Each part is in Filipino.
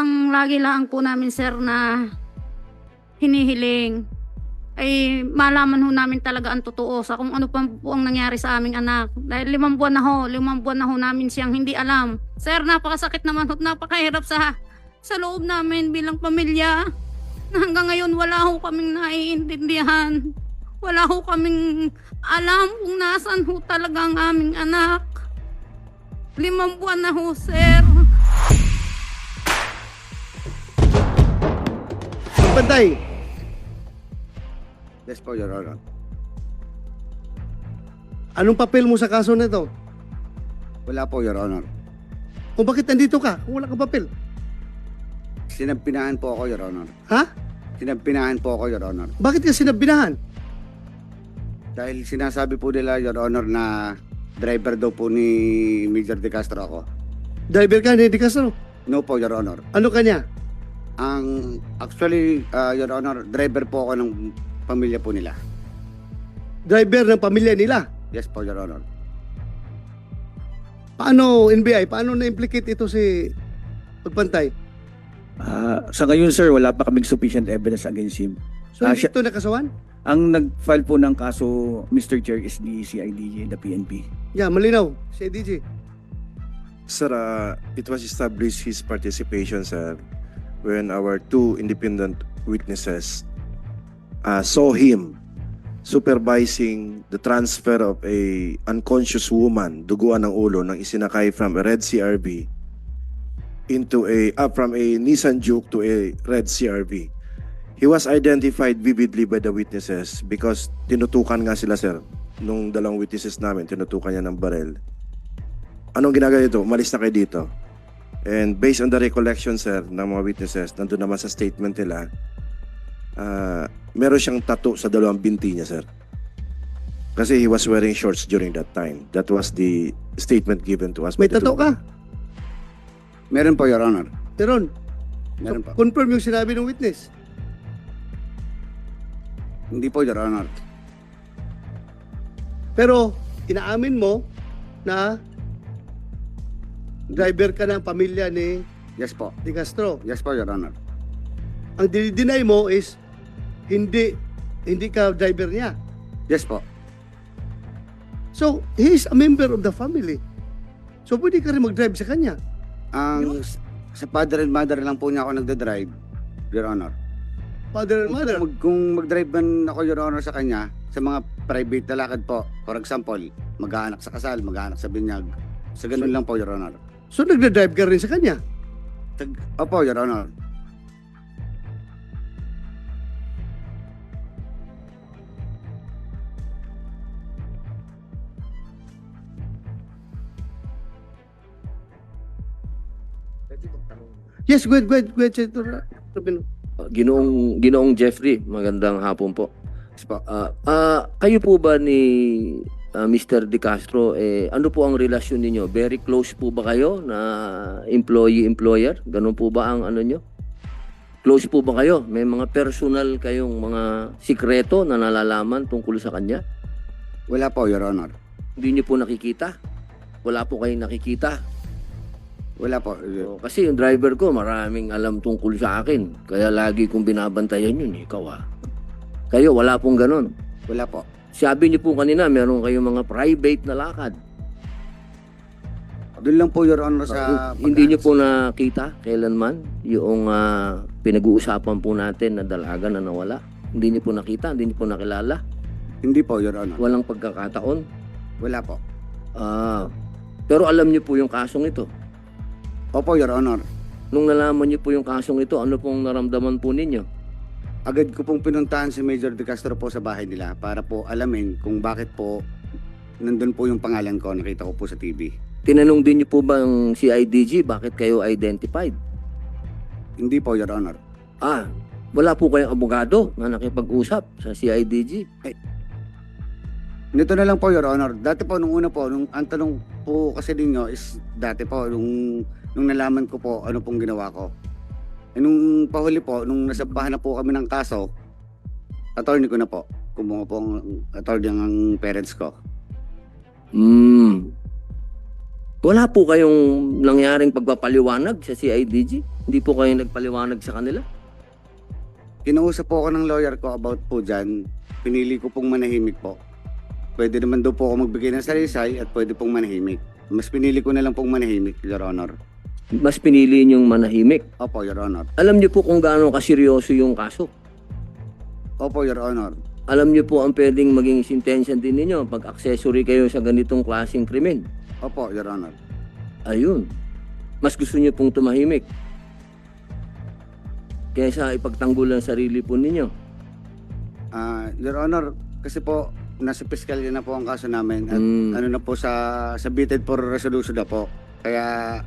ang lagi lang po namin, sir, na hinihiling ay malaman ho namin talaga ang totoo sa kung ano pa po ang nangyari sa aming anak. Dahil 5 buwan na ho namin siyang hindi alam. Sir, napakasakit naman ho, napakahirap sa loob namin bilang pamilya. Na hanggang ngayon wala ho kaming naiintindihan. Wala ho kaming alam kung nasaan ho talaga ang aming anak. 5 buwan na ho, sir. Bantay, Yes po, Your Honor. anong papel mo sa kaso na ito? Wala po, Your Honor. Kung bakit nandito ka kung wala kang papel? Sinampinahan po ako, Your Honor. Ha? Sinampinahan po ako, Your Honor. Bakit ka sinabinahan? Dahil sinasabi po nila, Your Honor, na driver daw po ni Major De Castro ako. Driver ka, hindi ka sino? No po, Your Honor. Ano kanya? Actually, Your Honor, driver po ako ng pamilya po nila. Driver ng pamilya nila. Yes po, Your Honor. Paano, NBI, paano na-implicate ito si Pagpantay? Sa ngayon, sir, wala pa kaming sufficient evidence against him. So, hindi ito nakasawan? Ang nag-file po ng kaso, Mr. Chair, is the CIDG, the PNP. Yeah, malinaw. Si DG. Sir, it was established his participation, sir, when our two independent witnesses saw him supervising the transfer of a unconscious woman, duguan ng ulo, nang isinakay from a red CRV into from a Nissan Juke to a red CRV. He was identified vividly by the witnesses because tinutukan nga sila, sir. Nung dalawang witnesses namin, tinutukan niya ng barel. Anong ginagawa dito? Umalis na kayo dito. And based on the recollection, sir, ng mga witnesses, nandun naman sa statement nila, meron siyang tattoo sa dalawang binti niya, sir. Kasi he was wearing shorts during that time. That was the statement given to us. May by the tato two- ka? Meron po, Your Honor. Meron. Meron po. Confirm yung sinabi ng witness. Hindi po, Your Honor. Pero, inaamin mo na driver ka ng pamilya ni Yes po. De Castro. Yes po, Your Honor. Ang dinideny mo is hindi ka driver niya. Yes po. So, he is a member of the family. So, pwede ka rin mag-drive sa kanya. Sa father and mother lang po niya ako nagda-drive, Your Honor. Father and mother. Kung mag-drive man ako, Your Honor, sa kanya, sa mga private na lakad po, for example, mag-aanak sa kasal, mag-aanak sa binyag, sa ganun lang po, Your Honor. So, nagda-drive ka rin sa kanya. Opo, Your Honor. Yes, go ahead, Senator Robino. Ginoong Jeffrey, magandang hapon po. Yes po. Kayo po ba ni Mr. De Castro, ano po ang relasyon ninyo? Very close po ba kayo na employee-employer? Ganun po ba ang ano nyo? Close po ba kayo? May mga personal kayong mga sikreto na nalalaman tungkol sa kanya? Wala po, Your Honor. Hindi nyo po nakikita? Wala po kayong nakikita? Wala po. Kasi yung driver ko, maraming alam tungkol sa akin. Kaya lagi kong binabantayan yun, ikaw ha. Kayo, wala pong ganun. Wala po. Sabi niyo po kanina, meron kayong mga private na lakad. Doon lang po, Your Honor, sa... Hindi niyo po nakita kailanman yung pinag-uusapan po natin na dalaga na nawala. Hindi niyo po nakita, hindi niyo po nakilala. Hindi po, Your Honor. Walang pagkakataon. Wala po. Pero alam niyo po yung kasong ito. Opo, Your Honor. Nung nalaman niyo po yung kasong ito, ano pong naramdaman po ninyo? Agad ko pong pinuntahan si Major De Castro po sa bahay nila para po alamin kung bakit po nandun po yung pangalan ko. Nakita ko po sa TV. Tinanong din niyo po ba ang CIDG bakit kayo identified? Hindi po, Your Honor. Wala po kayong abogado na nakipag-usap sa CIDG? Nito na lang po, Your Honor. Dati po, nung una po, ang tanong po kasi ninyo is dati po, nung nalaman ko po ano pong ginawa ko. Nung pahuli po, nung nasampahan na po kami ng kaso, attorney ko na po. Kumuha po ang attorney ang parents ko. Wala po kayong nangyaring pagpapaliwanag sa CIDG? Hindi po kayo nagpaliwanag sa kanila? Kinausap po ako ng lawyer ko about po dyan. Pinili ko pong manahimik po. Pwede naman daw po ako magbigay ng salaysay at pwede pong manahimik. Mas pinili ko na lang pong manahimik, Your Honor. Mas pinili niyong manahimik. Opo, Your Honor. Alam niyo po kung gaano kaseryoso yung kaso. Opo, Your Honor. Alam niyo po ang pwedeng maging sentensya din ninyo pag accessory kayo sa ganitong klaseng krimen. Opo, Your Honor. Ayun. Mas gusto niyo pong tumahimik kaysa ipagtanggol ang sarili po ninyo. Your Honor, kasi po, nasa piskalya na po ang kaso namin at ano na po submitted for resolution na po. Kaya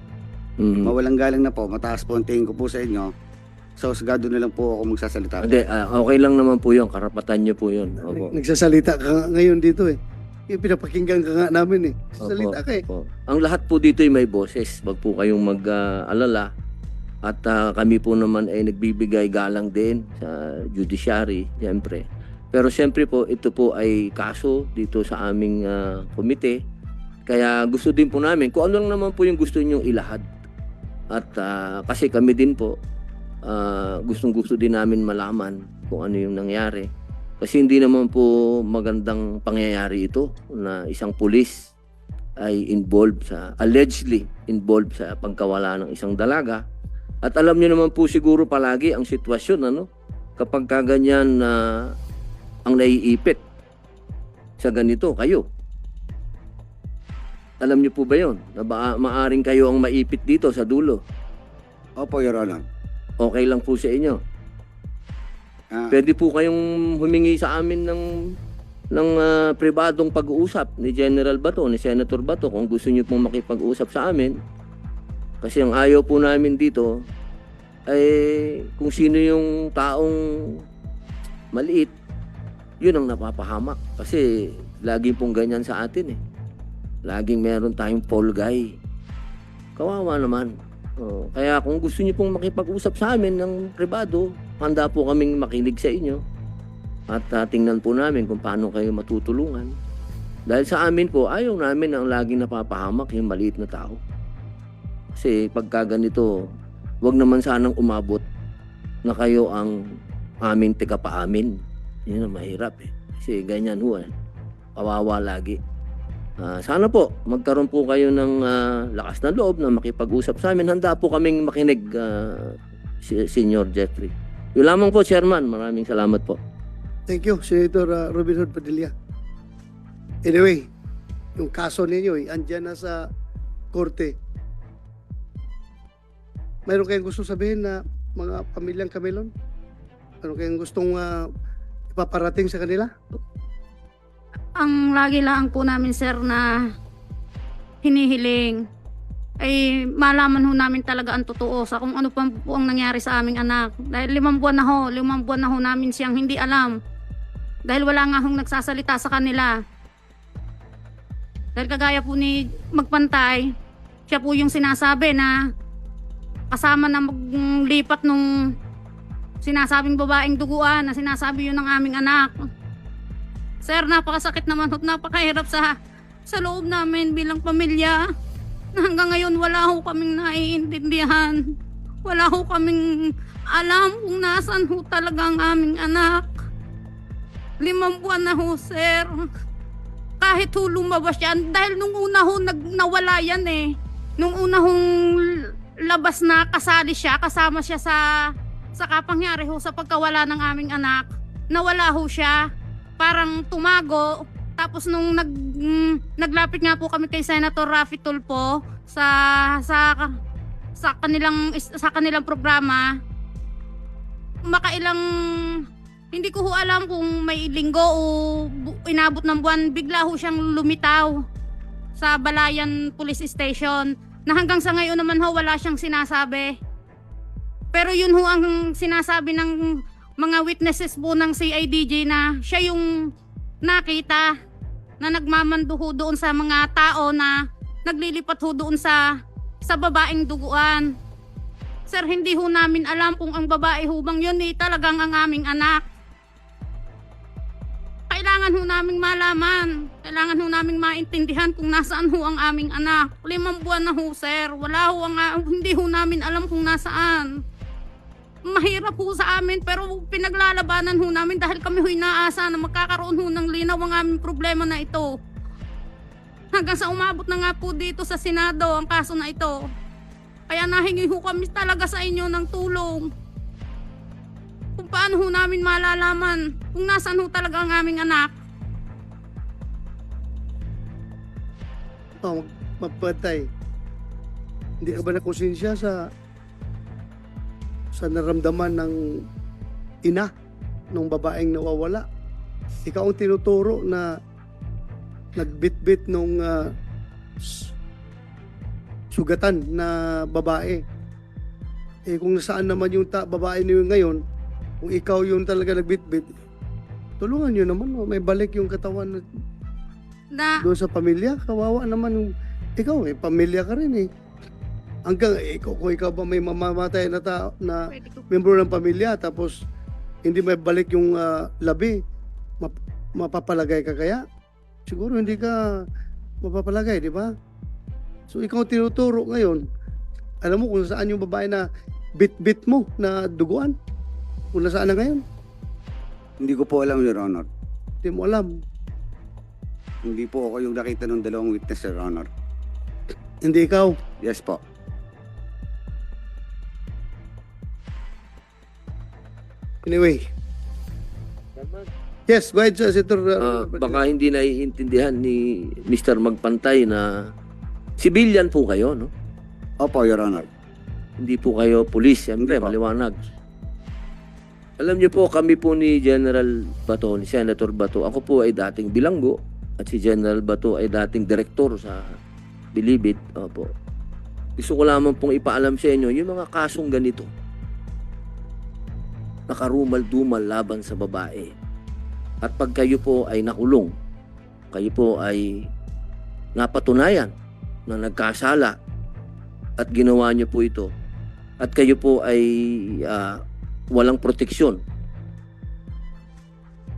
mawalang galang na po, mataas po ang tingin ko po sa inyo. So, sagado na lang po ako magsasalita. Hindi, okay lang naman po yun. Karapatan niyo po yun. Opo. Nagsasalita ka nga ngayon dito eh. Yung pinapakinggan ka nga namin eh. Salita ka eh. Opo. Ang lahat po dito ay may boses. Wag po kayong mag-alala. At kami po naman ay nagbibigay galang din sa judiciary, siyempre. Pero siyempre po, ito po ay kaso dito sa aming komite. Kaya gusto din po namin, kung ano lang naman po yung gusto nyong ilahad. At kasi kami din po, gustong-gusto din namin malaman kung ano yung nangyari. Kasi hindi naman po magandang pangyayari ito na isang pulis ay allegedly involved sa pagkawala ng isang dalaga. At alam niyo naman po siguro palagi ang sitwasyon, kapag kaganyan na ang naiipit sa ganito, kayo. Alam niyo po ba yun? Na maaring kayo ang maipit dito sa dulo. Opo, Your Honor. Okay lang po sa inyo. Pwede po kayong humingi sa amin ng pribadong pag-uusap ni General Bato, ni Senator Bato, kung gusto niyo pong makipag-usap sa amin. Kasi ang ayaw po namin dito ay kung sino yung taong maliit, yun ang napapahamak. Kasi laging pong ganyan sa atin eh. Laging meron tayong fall guy. Kawawa naman. Kaya kung gusto niyo pong makipag-usap sa amin ng pribado, handa po kaming makinig sa inyo. At tingnan po namin kung paano kayo matutulungan. Dahil sa amin po, ayaw namin ang laging napapahamak yung maliit na tao. Kasi pagka ganito, wag naman sanang umabot na kayo ang aming tigapaamin. Yun ang mahirap eh. Kasi ganyan ho eh. Kawawa lagi. Sana po, magkaroon po kayo ng lakas na loob na makipag-usap sa amin. Handa po kaming makinig, Senior Jeffrey. Yun lamang po, Chairman. Maraming salamat po. Thank you, Senator Robin Hood Padilla. Anyway, yung kaso ninyo andyan na sa korte. Mayroon kayong gusto sabihin na mga pamilyang Camilon? Mayroon kayong gustong ipaparating sa kanila? Ang lagi lang po namin, sir, na hinihiling ay malaman ho namin talaga ang totoo sa kung ano pa po ang nangyari sa aming anak. Dahil 5 buwan na ho namin siyang hindi alam. Dahil wala nga hong nagsasalita sa kanila. Dahil kagaya po ni Magpantay, siya po yung sinasabi na kasama na maglipat nung sinasabing babaeng duguan na sinasabi yun ng aming anak. Sir, napakasakit naman at napakahirap sa loob namin bilang pamilya. Hanggang ngayon wala ho kaming naiintindihan. Wala ho kaming alam kung nasan ho talaga ang aming anak. 5 buwan na ho, sir. Kahit ho lumabas yan, dahil nung una ho nawala yan eh. Nung una hong labas na kasali siya, kasama siya sa kapangyari ho sa pagkawala ng aming anak. Nawala ho siya. Parang tumago. Tapos nung naglapit nga po kami kay Senator Raffy Tulfo sa kanilang programa, hindi ko ho alam kung may linggo o inabot ng buwan, bigla ho siyang lumitaw sa Balayan Police Station na hanggang sa ngayon naman ho wala siyang sinasabi. Pero yun ho ang sinasabi ng mga witnesses po ng CIDG na siya yung nakita na nagmamando ho doon sa mga tao na naglilipat ho doon sa babaeng duguan. Sir, hindi ho namin alam kung ang babae ho bang yun talagang ang aming anak. Kailangan ho naming malaman. Kailangan ho namin maintindihan kung nasaan ho ang aming anak. 5 buwan na ho, sir. Wala ho hindi ho namin alam kung nasaan. Mahirap ho sa amin pero pinaglalabanan ho namin dahil kami ho inaasa na magkakaroon ho ng linaw ang aming problema na ito. Hanggang sa umabot na nga po dito sa Senado ang kaso na ito. Kaya nahingi ho kami talaga sa inyo ng tulong. Kung paano ho namin malalaman kung nasaan ho talaga ang aming anak. Oh, mapatay. Hindi ka ba nakonsensya sa naramdaman ng ina ng babaeng nawawala? Ikaw ang tinuturo na nagbitbit nung sugatan na babae. Eh kung nasaan naman yung babae niyo ngayon, kung ikaw yung talaga nagbitbit, tulungan niyo naman, may balik yung katawan Na doon sa pamilya. Kawawa naman yung ikaw, pamilya ka rin eh. Hanggang kung ikaw ba may mamamatay na na pwede ko. membro ng pamilya tapos hindi may balik yung labi, mapapalagay ka kaya? Siguro hindi ka mapapalagay, di ba? So ikaw tinuturo ngayon, alam mo kung saan yung babae na bit-bit mo na duguan? Kung nasaan na ngayon? Hindi ko po alam, Your Honor. Hindi mo alam. Hindi po ako yung nakita ng dalawang witness, Your Honor. Hindi ikaw. Yes po. Anyway. Yes, go ahead, Senator. Baka hindi naiintindihan ni Mr. Magpantay na civilian po kayo, no? Opo, Your Honor. Hindi po kayo pulis, siyempre, Hindi po. maliwanag. Alam niyo po, kami po ni General Bato, ni Senator Bato, ako po ay dating bilanggo at si General Bato ay dating direktor sa Bilibid. Opo. Gusto ko lamang pong ipaalam sa inyo, yung mga kasong ganito, nakarumal-dumal laban sa babae. At pag kayo po ay nakulong, kayo po ay napatunayan na nagkasala at ginawa niyo po ito, at kayo po ay walang proteksyon,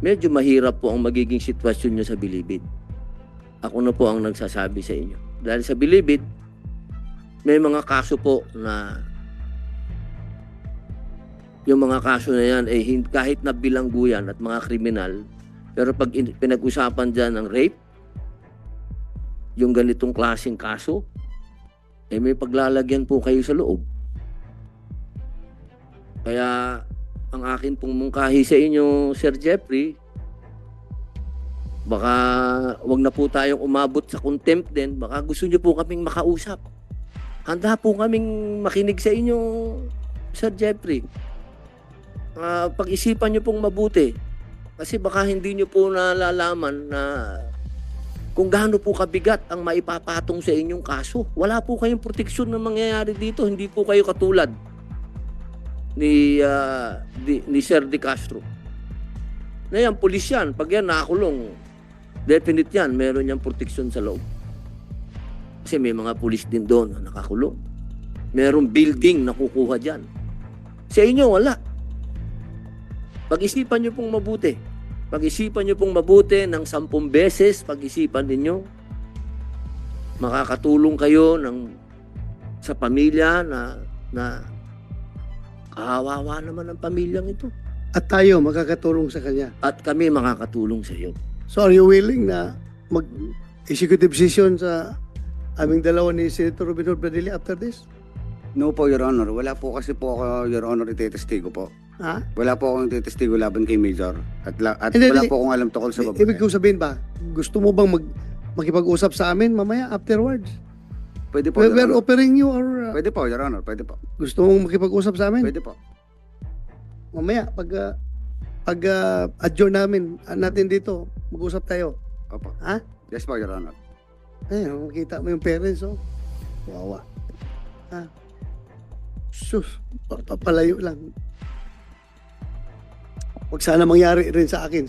medyo mahirap po ang magiging sitwasyon nyo sa Bilibid. Ako na po ang nagsasabi sa inyo. Dahil sa Bilibid, may mga kaso po na yung mga kaso na yan ay kahit na bilangguyan at mga kriminal, pero pag pinag-usapan dyan ng rape, yung ganitong klaseng kaso, eh may paglalagyan po kayo sa loob. Kaya ang akin pong mungkahi sa inyo, Sir Jeffrey, baka wag na po tayong umabot sa contempt din. Baka gusto nyo po kaming makausap. Handa po kaming makinig sa inyo, Sir Jeffrey. Pag-isipan nyo pong mabuti. Kasi baka hindi nyo po nalalaman na kung gaano po kabigat ang maipapatong sa inyong kaso. Wala po kayong proteksyon na mangyayari dito. Hindi po kayo katulad ni Sir De Castro. Na yan, pulis yan. Pag yan nakakulong, definite yan, meron niyang proteksyon sa loob. Kasi may mga pulis din doon na nakakulong. Merong building na kukuha dyan. Sa inyo, wala. Pag-isipan niyo pong mabuti. Pag-isipan niyo pong mabuti ng 10 beses, pag-isipan ninyo. Makakatulong kayo sa pamilya na kawawa naman ang pamilyang ito. At tayo makakatulong sa kanya. At kami makakatulong sa iyo. So are you willing na mag-executive session sa aming dalawa ni Senator Robin Hood Padilla after this? No po, Your Honor. Wala po kasi po ako, Your Honor, itetestigo po. Ha? Wala po akong itetestigo laban kay Major. At Hindi, wala hindi. po akong alam tungkol sa babae. Ibig kong sabihin ba, gusto mo bang makipag-usap sa amin mamaya afterwards? Pwede po, Your We're Honor. offering you or Pwede po, Your Honor. Pwede po. gusto mong makipag-usap sa amin? Pwede po. Mamaya, pag adjourn natin dito, mag-usap tayo. Opo. Ha? Yes po, Your Honor. Ayun, makita mo yung parents, oh. Wawa. Ha? Sus, papalayo lang. Huwag sana mangyari rin sa akin.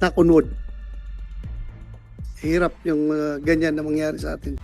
Knock on wood. Hirap yung ganyan na mangyari sa atin.